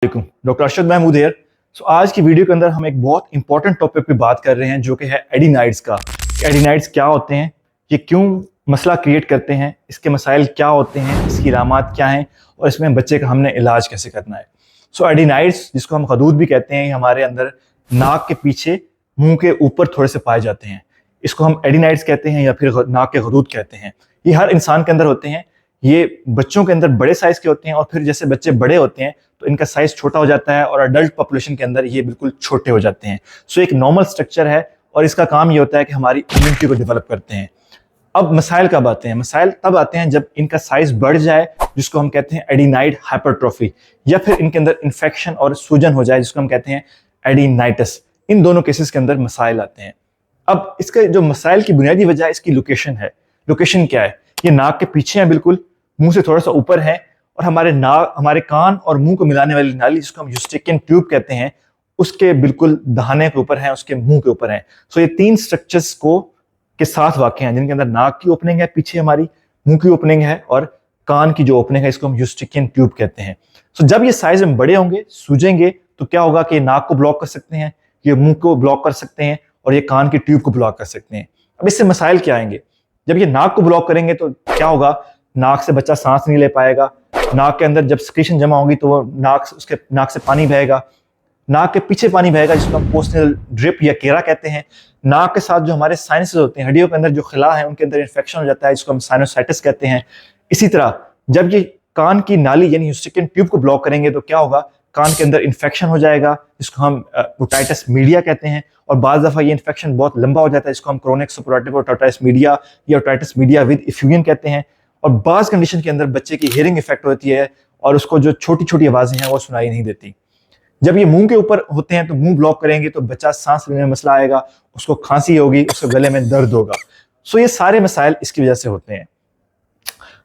Doctor Arshad Mahmood hair. आज की video के अंदर हम एक बहुत इंपॉर्टेंट टॉपिक पे बात कर रहे हैं जो कि है एडिनाइड्स का। एडिनाइड्स क्या होते हैं, ये क्यों मसला क्रिएट करते हैं, इसके मसाइल क्या होते हैं, इसकी इलामात क्या हैं और इसमें बच्चे का हमने इलाज कैसे करना है। एडिनाइड्स जिसको हम खदूद भी कहते हैं, हमारे अंदर नाक के पीछे मुंह के ऊपर थोड़े से पाए जाते हैं। इसको हम एडिनाइड्स कहते हैं या फिर नाक के खदूद कहते हैं। ये हर इंसान के अंदर होते हैं। ये बच्चों के अंदर बड़े साइज के होते हैं और फिर जैसे बच्चे बड़े होते हैं तो इनका साइज छोटा हो जाता है और अडल्ट पॉपुलेशन के अंदर ये बिल्कुल छोटे हो जाते हैं। एक नॉर्मल स्ट्रक्चर है और इसका काम ये होता है कि हमारी इम्यूनिटी को डेवलप करते हैं। अब मसाइल कब आते हैं? मसाइल तब आते हैं जब इनका साइज बढ़ जाए, जिसको हम कहते हैं एडिनाइड हाइपरट्रॉफी, या फिर इनके अंदर इन्फेक्शन और सूजन हो जाए, जिसको हम कहते हैं एडिनाइटिस। इन दोनों केसेस के अंदर मसाइल आते हैं। अब इसका जो मसाइल की बुनियादी वजह इसकी लोकेशन है। लोकेशन क्या है? ये नाक के पीछे है, बिल्कुल मुंह से थोड़ा सा ऊपर है, और हमारे कान और मुंह को मिलाने वाली नाली जिसको हम यूस्ट्रिकियन ट्यूब कहते हैं, उसके बिल्कुल दहाने के ऊपर है, उसके मुंह के ऊपर है। ये तीन स्ट्रक्चर्स के साथ वाक़ हैं, जिनके अंदर नाक की ओपनिंग है पीछे, हमारी मुंह की ओपनिंग है, और कान की जो ओपनिंग है इसको हम यूस्ट्रिकियन ट्यूब कहते हैं। जब ये साइज में बड़े होंगे, सूजेंगे, तो क्या होगा कि नाक को ब्लॉक कर सकते हैं, ये मुंह को ब्लॉक कर सकते हैं और ये कान की ट्यूब को ब्लॉक कर सकते हैं। अब इससे मसाइल क्या आएंगे? जब ये नाक को ब्लॉक करेंगे तो क्या होगा? नाक से बच्चा सांस नहीं ले पाएगा। नाक के अंदर जब सिक्रीशन जमा होगी तो वो उसके नाक से पानी बहेगा, नाक के पीछे पानी बहेगा, जिसको हम पोस्टनल ड्रिप या केरा कहते हैं। नाक के साथ जो हमारे साइनसेस होते हैं, हड्डियों के अंदर जो खिला है, उनके अंदर इन्फेक्शन हो जाता है, जिसको हम साइनोसाइटिस कहते हैं। इसी तरह जब ये कान की नाली यानी यूस्ट्रिकियन ट्यूब को ब्लॉक करेंगे तो क्या होगा? कान के अंदर इन्फेक्शन हो जाएगा, जिसको हम ओटाइटिस मीडिया कहते हैं। और बाज़ दफ़ा ये इन्फेक्शन बहुत लंबा हो जाता है, जिसको हम क्रोनिक सुपरएटिव ओटाइटिस मीडिया या ओटाइटिस मीडिया विद इफ्यूजन कहते हैं। और बाज़ कंडीशन के अंदर बच्चे की हियरिंग इफेक्ट होती है और उसको जो छोटी छोटी आवाज़ें हैं वो सुनाई नहीं देती। जब ये मुंह के ऊपर होते हैं तो मुंह ब्लॉक करेंगे तो बच्चा सांस लेने में मसला आएगा, उसको खांसी होगी, उसके गले में दर्द होगा। ये सारे मसाइल इसकी वजह से होते हैं।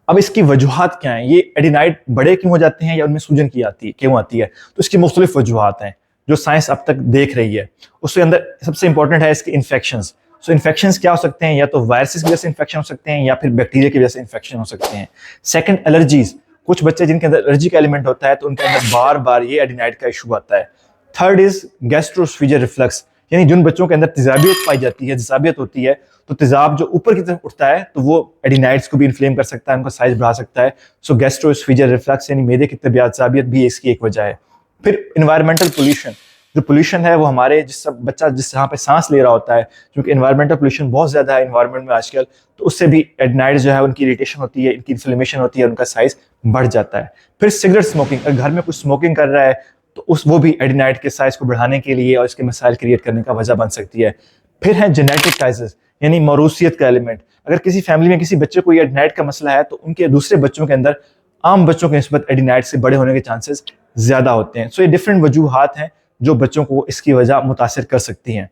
अब इसकी वजूहात क्या हैं? ये एडिनाइड बड़े क्यों हो जाते हैं या उनमें सूजन क्यों आती है? तो इसकी मुख्तलिफ वजूहात हैं जो साइंस अब तक देख रही है। उसके अंदर सबसे इंपॉर्टेंट है इसके इन्फेक्शंस। इन्फेक्शंस क्या हो सकते हैं? या तो वायरसेस की वजह से इन्फेक्शन हो सकते हैं या फिर बैक्टीरिया की वजह से इन्फेक्शन हो सकते हैं। Second, allergies. कुछ बच्चे जिनके अंदर एलर्जी का एलिमेंट होता है तो उनके अंदर बार बार ये एडिनाइड का इशू आता है। थर्ड इज गैस्ट्रोएसोफेजियल रिफ्लक्स, यानी जिन बच्चों के अंदर तेजाबियत पाई जाती है, जसाबियत होती है, तो तेजाब जो ऊपर की तरफ उठता है तो वो एडिनाइड्स को भी इन्फ्लेम कर सकता है, उनका साइज बढ़ा सकता है। गैस्ट्रोएसोफेजियल रिफ्लक्स यानी मैदे की तजाबियत भी इसकी एक वजह है। फिर एनवायरमेंटल पोल्यूशन। जो पोल्यूशन है वो हमारे बच्चा जहाँ पे सांस ले रहा होता है, क्योंकि एनवायरमेंटल पोल्यूशन बहुत ज़्यादा है एनवायरमेंट में आजकल, तो उससे भी एडिनाइड्स जो है उनकी इरिटेशन होती है, इनकी इन्फ्लेमेशन होती है, उनका साइज बढ़ जाता है। फिर सिगरेट स्मोकिंग, अगर घर में कुछ स्मोकिंग कर रहा है तो वो भी एडिनाइड के साइज को बढ़ाने के लिए और इसके मसाइल क्रिएट करने का वजह बन सकती है। फिर है जेनेटिक काइजेस, यानी मौरूसियत का एलिमेंट। अगर किसी फैमिली में किसी बच्चे को ये एडिनाइड का मसला है तो उनके दूसरे बच्चों के अंदर आम बच्चों के निस्बत एडिनाइड से बड़े होने के चांसेस ज्यादा होते हैं। ये डिफरेंट वजूहात हैं जो बच्चों को इसकी वजह मुतासिर कर सकती हैं।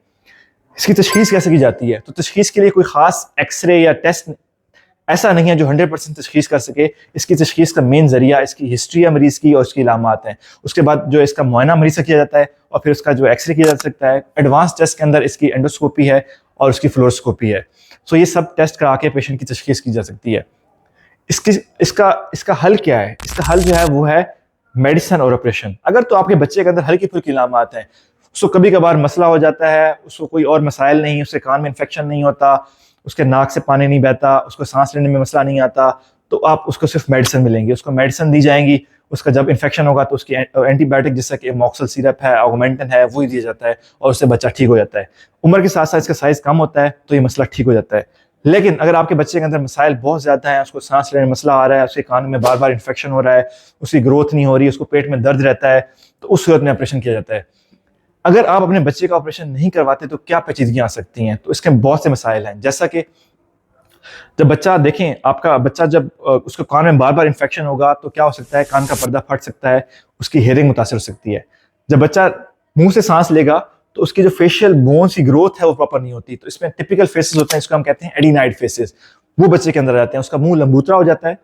इसकी तशखीस कैसे की जाती है? तो तशखीस के लिए कोई खास एक्सरे या टेस्ट ऐसा नहीं है जो 100% तशखीस कर सके। इसकी तशखीस का मेन जरिया इसकी हिस्ट्री है मरीज की और उसकी इलामात हैं। उसके बाद जो इसका मुआयना मरीज से किया जाता है और फिर उसका जो एक्सरे किया जा सकता है। एडवांस टेस्ट के अंदर इसकी एंडोस्कोपी है और उसकी फ्लोरोस्कोपी है। ये सब टेस्ट करा के पेशेंट की तशखीस की जा सकती है। इसका हल क्या है? इसका हल जो है वो है मेडिसिन और ऑपरेशन। अगर तो आपके बच्चे के अंदर हल्की फुल्की इलामात हैं, उसको कभी कभार मसला हो जाता है, उसको कोई और मसाइल नहीं, उसके कान में इन्फेक्शन नहीं होता, उसके नाक से पानी नहीं बहता, उसको सांस लेने में मसला नहीं आता, तो आप उसको सिर्फ मेडिसिन मिलेंगी, उसको मेडिसिन दी जाएंगी। उसका जब इन्फेक्शन होगा तो उसकी एंटीबायोटिक जैसा कि मॉक्सल सिरप है, ऑगमेंटन है, वो ही दिया जाता है और उससे बच्चा ठीक हो जाता है। उम्र के साथ साथ इसका साइज कम होता है तो ये मसला ठीक हो जाता है। लेकिन अगर आपके बच्चे के अंदर मसाइल बहुत ज़्यादा हैं, उसको सांस लेने में मसला आ रहा है, उसके कान में बार बार इन्फेक्शन हो रहा है, उसकी ग्रोथ नहीं हो रही, उसको पेट में दर्द रहता है, तो उस सूरत में ऑपरेशन किया जाता है। अगर आप अपने बच्चे का ऑपरेशन नहीं करवाते तो क्या पेचीदगियाँ आ सकती हैं? तो इसके बहुत से मसाइल हैं। जैसा कि जब बच्चा, देखें, आपका बच्चा जब उसके कान में बार बार इन्फेक्शन होगा तो क्या हो सकता है? कान का पर्दा फट सकता है, उसकी हियरिंग मुतासर हो सकती है। जब बच्चा मुंह से सांस लेगा तो उसकी जो फेशियल बोन्स की ग्रोथ है वो प्रॉपर नहीं होती, तो इसमें टिपिकल फेसेस होते हैं, इसको हम कहते हैं एडिनाइड फेसेस, वो बच्चे के अंदर रहते हैं। उसका मुंह लंबूतरा हो जाता है,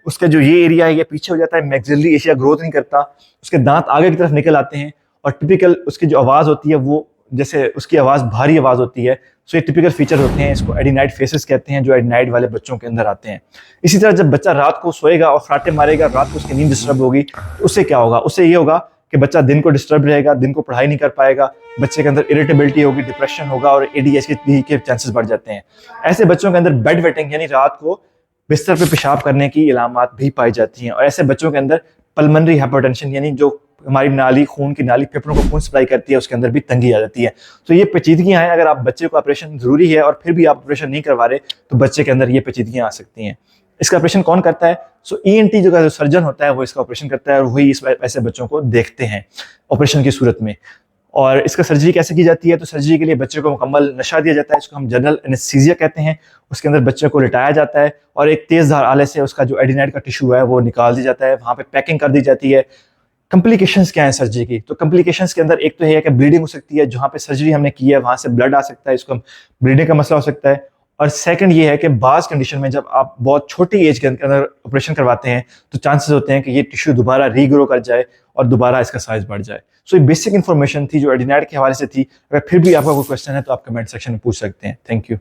उसका जो ये एरिया है ये पीछे हो जाता है, मैक्सिलरी एरिया ग्रोथ नहीं करता, उसके दांत आगे की तरफ निकल आते हैं, और टिपिकल उसकी जो आवाज़ होती है वो जैसे उसकी आवाज़ भारी आवाज़ होती है। ये टिपिकल फीचर होते हैं, इसको एडिनाइड फेसेस कहते हैं, जो एडिनाइड वाले बच्चों के अंदर आते हैं। इसी तरह जब बच्चा रात को सोएगा और खराटे मारेगा, रात को उसकी नींद डिस्टर्ब होगी, तो उससे क्या होगा? उससे ये होगा कि बच्चा दिन को डिस्टर्ब रहेगा, दिन को पढ़ाई नहीं कर पाएगा, बच्चे के अंदर इरिटेबिलिटी होगी, डिप्रेशन होगा और ADHD के चांसेस बढ़ जाते हैं। ऐसे बच्चों के अंदर बेड वेटिंग यानी रात को बिस्तर पे पेशाब करने की इलामात भी पाई जाती हैं। और ऐसे बच्चों के अंदर पल्मोनरी हाइपरटेंशन यानी जो हमारी नाली, खून की नाली, फेफड़ों को खून सप्लाई करती है, उसके अंदर भी तंगी आ जाती है। तो ये पेचीदगियां हैं। अगर आप बच्चे को ऑपरेशन जरूरी है और फिर भी आप ऑपरेशन नहीं करवा रहे तो बच्चे के अंदर ये पेचीदगियां आ सकती हैं। इसका ऑपरेशन कौन करता है? ENT जो सर्जन होता है वो इसका ऑपरेशन करता है और वही ऐसे बच्चों को देखते हैं ऑपरेशन की सूरत में। और इसका सर्जरी कैसे की जाती है? तो सर्जरी के लिए बच्चे को मुकम्मल नशा दिया जाता है, इसको हम जनरल एनेस्थीसिया कहते हैं। उसके अंदर बच्चे को लिटाया जाता है और एक तेज धार आले से उसका जो एडिनाइड का टिश्यू है वो निकाल दिया जाता है, वहाँ पे पैकिंग कर दी जाती है। कॉम्प्लिकेशंस क्या है सर्जरी की? तो कॉम्प्लिकेशंस के अंदर एक तो है कि ब्लीडिंग हो सकती है, जहाँ पे सर्जरी हमने की है वहाँ से ब्लड आ सकता है, इसको हम ब्लीडिंग का मसला हो सकता है। और सेकंड ये है कि बाज़ कंडीशन में जब आप बहुत छोटी एज के अंदर ऑपरेशन करवाते हैं तो चांसेस होते हैं कि ये टिश्यू दोबारा रीग्रो कर जाए और दोबारा इसका साइज बढ़ जाए। सो ये बेसिक इन्फॉर्मेशन थी जो एडिनाइड के हवाले से थी। अगर फिर भी आपका कोई क्वेश्चन है तो आप कमेंट सेक्शन में पूछ सकते हैं। Thank you.